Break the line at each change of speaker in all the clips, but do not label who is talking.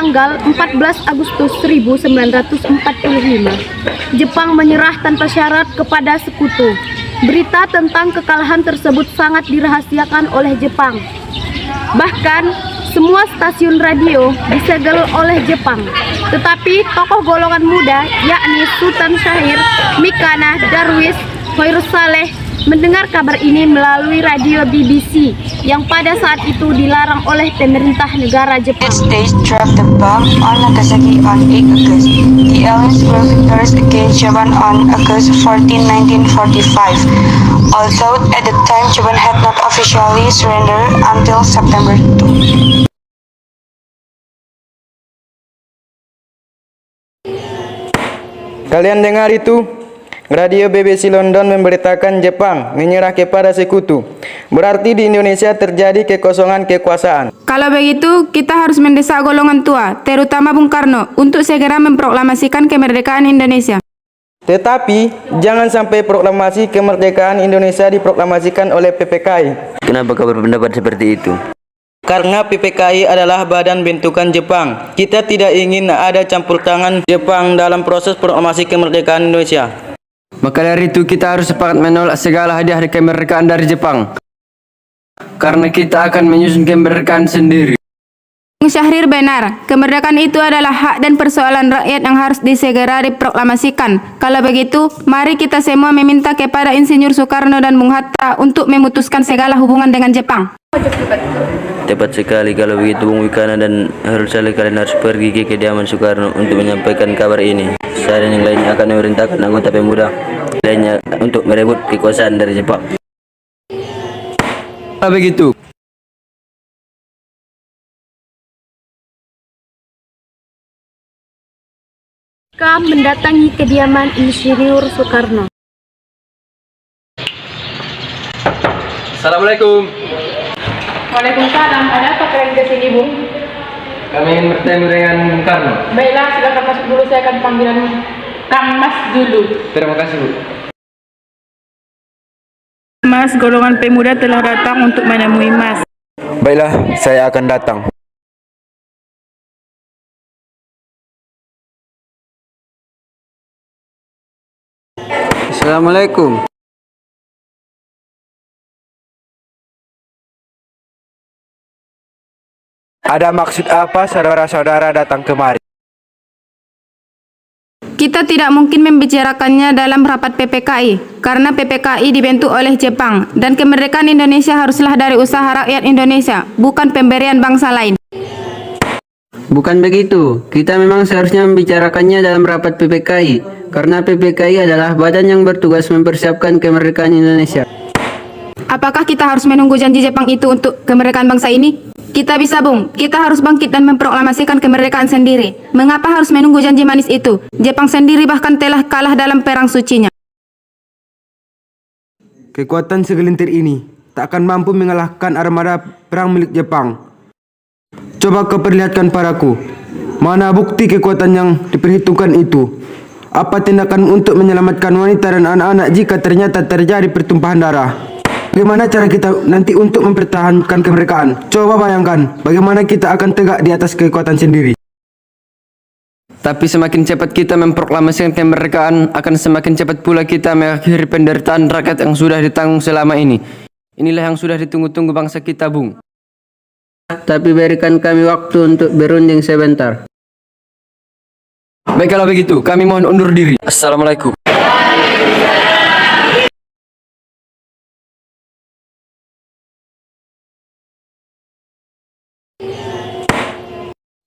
tanggal 14 Agustus 1945, Jepang menyerah tanpa syarat kepada sekutu. Berita tentang kekalahan tersebut sangat dirahasiakan oleh Jepang. Bahkan, semua stasiun radio disegel oleh Jepang. Tetapi tokoh golongan muda, yakni Sultan Syahrir, Mikana, Darwis, Khairus Saleh, mendengar kabar ini melalui radio BBC yang pada saat itu dilarang oleh pemerintah negara Jepang.
States dropped the bomb on Nagasaki on 8 August. The Allies were victorious against Japan on August 14, 1945. Although at the time Japan had not officially surrendered until September 2.
Kalian dengar itu? Radio BBC London memberitakan Jepang menyerah kepada sekutu. Berarti di Indonesia terjadi kekosongan kekuasaan.
Kalau begitu, kita harus mendesak golongan tua, terutama Bung Karno, untuk segera memproklamasikan kemerdekaan Indonesia.
Tetapi, jangan sampai proklamasi kemerdekaan Indonesia diproklamasikan oleh PPKI.
Kenapa kau berpendapat seperti itu?
Karena PPKI adalah badan bentukan Jepang. Kita tidak ingin ada campur tangan Jepang dalam proses proklamasi kemerdekaan Indonesia.
Maka dari itu kita harus sepakat menolak segala hadiah kemerdekaan dari Jepang. Karena kita akan menyusun kemerdekaan sendiri.
Bung Syahrir benar, kemerdekaan itu adalah hak dan persoalan rakyat yang harus disegera diproklamasikan. Kalau begitu, mari kita semua meminta kepada Insinyur Soekarno dan Bung Hatta untuk memutuskan segala hubungan dengan Jepang.
Tepat sekali kalau begitu Bung Wikana dan Khairul Saleh, kalian harus pergi ke kediaman Soekarno untuk menyampaikan kabar ini. Saya dan yang lainnya akan memerintahkan anggota pemuda lainnya untuk merebut kekuasaan dari Jepang.
Kalau begitu,
Mereka mendatangi kediaman Insinyur Soekarno.
Assalamualaikum.
Waalaikumsalam, ada apa kalian ke sini, Bung?
Kami ingin bertemu dengan Bung Karno.
Baiklah, silakan masuk dulu, saya akan panggilan Kang Mas dulu.
Terima kasih, Bu.
Mas, golongan pemuda telah datang untuk menemui Mas.
Baiklah, saya akan datang.
Assalamualaikum.
Ada maksud apa saudara-saudara datang kemari?
Kita tidak mungkin membicarakannya dalam rapat PPKI, karena PPKI dibentuk oleh Jepang, dan kemerdekaan Indonesia haruslah dari usaha rakyat Indonesia, bukan pemberian bangsa lain.
Bukan begitu, kita memang seharusnya membicarakannya dalam rapat PPKI, karena PPKI adalah badan yang bertugas mempersiapkan kemerdekaan Indonesia.
Apakah kita harus menunggu janji Jepang itu untuk kemerdekaan bangsa ini? Kita bisa, Bung. Kita harus bangkit dan memproklamasikan kemerdekaan sendiri. Mengapa harus menunggu janji manis itu? Jepang sendiri bahkan telah kalah dalam perang sucinya.
Kekuatan segelintir ini tak akan mampu mengalahkan armada perang milik Jepang. Coba kau perlihatkan padaku, mana bukti kekuatan yang diperhitungkan itu? Apa tindakan untuk menyelamatkan wanita dan anak-anak jika ternyata terjadi pertumpahan darah? Bagaimana cara kita nanti untuk mempertahankan kemerdekaan? Coba bayangkan, bagaimana kita akan tegak di atas kekuatan sendiri.
Tapi semakin cepat kita memproklamasikan kemerdekaan, akan semakin cepat pula kita mengakhiri penderitaan rakyat yang sudah ditanggung selama ini. Inilah yang sudah ditunggu-tunggu bangsa kita, Bung. Tapi berikan kami waktu untuk berunding sebentar. Baik, kalau begitu, kami mohon undur diri. Assalamualaikum.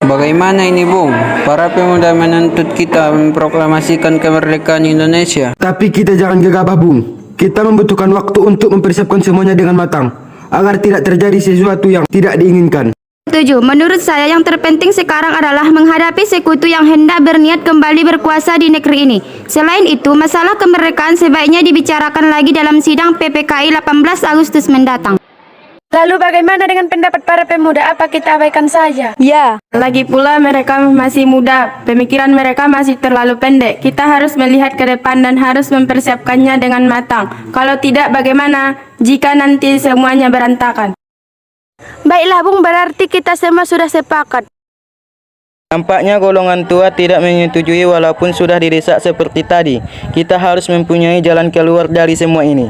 Bagaimana ini, Bung? Para pemuda menuntut kita memproklamasikan kemerdekaan Indonesia.
Tapi kita jangan gegabah, Bung. Kita membutuhkan waktu untuk mempersiapkan semuanya dengan matang, agar tidak terjadi sesuatu yang tidak diinginkan.
Setuju. Menurut saya yang terpenting sekarang adalah menghadapi sekutu yang hendak berniat kembali berkuasa di negeri ini. Selain itu, masalah kemerdekaan sebaiknya dibicarakan lagi dalam sidang PPKI 18 Agustus mendatang.
Lalu bagaimana dengan pendapat para pemuda? Apa kita abaikan saja?
Ya.
Lagi pula mereka masih muda, pemikiran mereka masih terlalu pendek. Kita harus melihat ke depan dan harus mempersiapkannya dengan matang. Kalau tidak, bagaimana jika nanti semuanya berantakan?
Baiklah, Bung, berarti kita semua sudah sepakat.
Nampaknya golongan tua tidak menyetujui walaupun sudah didesak seperti tadi. Kita harus mempunyai jalan keluar dari semua ini.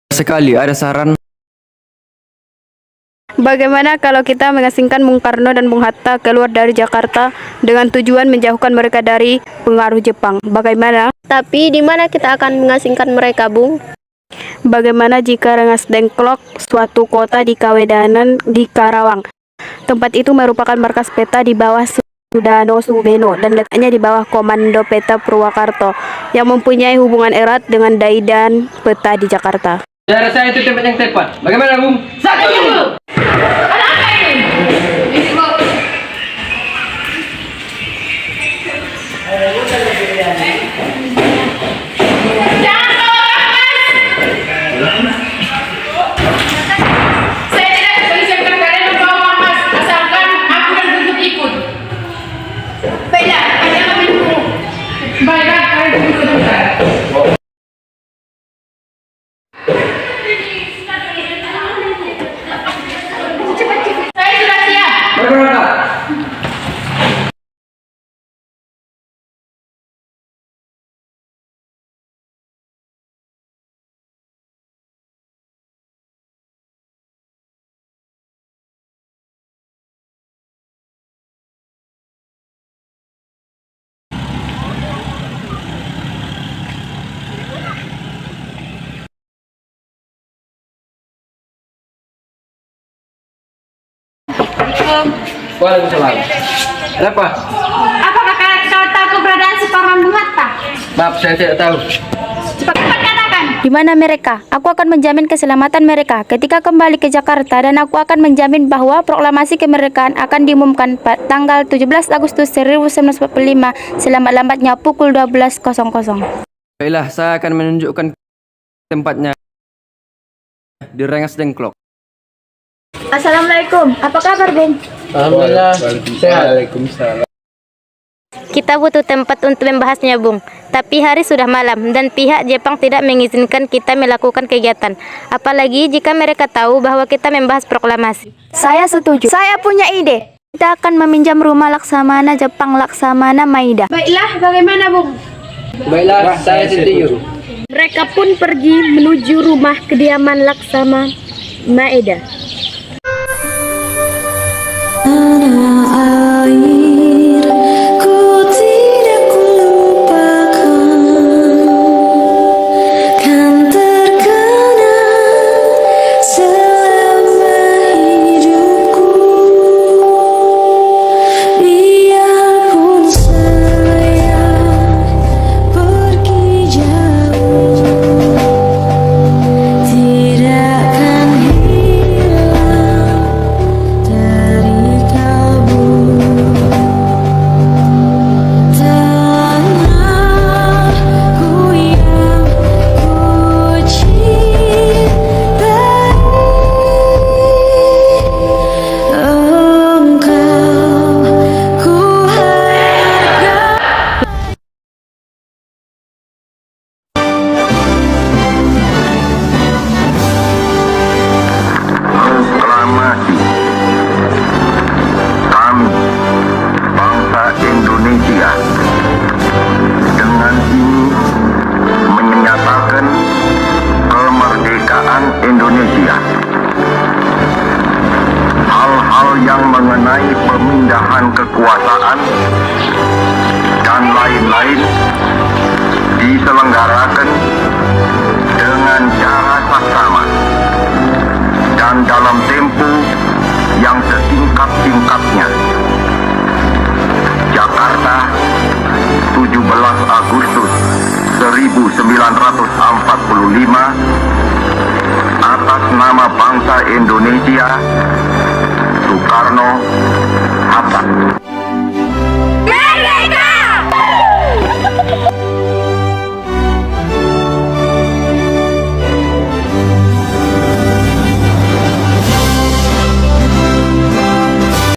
Sekali ada saran.
Bagaimana kalau kita mengasingkan Bung Karno dan Bung Hatta keluar dari Jakarta dengan tujuan menjauhkan mereka dari pengaruh Jepang? Bagaimana?
Tapi di mana kita akan mengasingkan mereka, Bung?
Bagaimana jika Rengas Dengklok, suatu kota di Kawedanan di Karawang? Tempat itu merupakan markas peta di bawah Sudano Subeno dan letaknya di bawah Komando Peta Purwakarta yang mempunyai hubungan erat dengan Dai dan peta di Jakarta.
Saya rasa itu tempat yang tepat. Bagaimana, Bung?
Satu!
Waalaikumsalam. Ada apa?
Apakah kau tahu keberadaan Soekarno Bung Hatta?
Maaf, saya tidak tahu.
Cepat katakan.
Di mana mereka? Aku akan menjamin keselamatan mereka ketika kembali ke Jakarta dan aku akan menjamin bahwa proklamasi kemerdekaan akan diumumkan tanggal 17 Agustus 1945 selambat-lambatnya pukul 12.00.
Baiklah, saya akan menunjukkan tempatnya di Rengas Dengklok.
Assalamualaikum. Apa kabar, Bung?
Alhamdulillah.
Waalaikumsalam.
Kita butuh tempat untuk membahasnya, Bung. Tapi hari sudah malam dan pihak Jepang tidak mengizinkan kita melakukan kegiatan. Apalagi jika mereka tahu bahwa kita membahas proklamasi.
Saya setuju. Saya punya ide.
Kita akan meminjam rumah Laksamana Jepang Laksamana Maeda.
Baiklah, bagaimana, Bung?
Baiklah, saya setuju.
Mereka pun pergi menuju rumah kediaman Laksana Maeda.
mengenai pemindahan kekuasaan dan lain-lain diselenggarakan dengan cara saksama dan dalam tempo yang setingkat-tingkatnya. Jakarta, 17 Agustus 1945, atas nama bangsa Indonesia, Soekarno Hatta.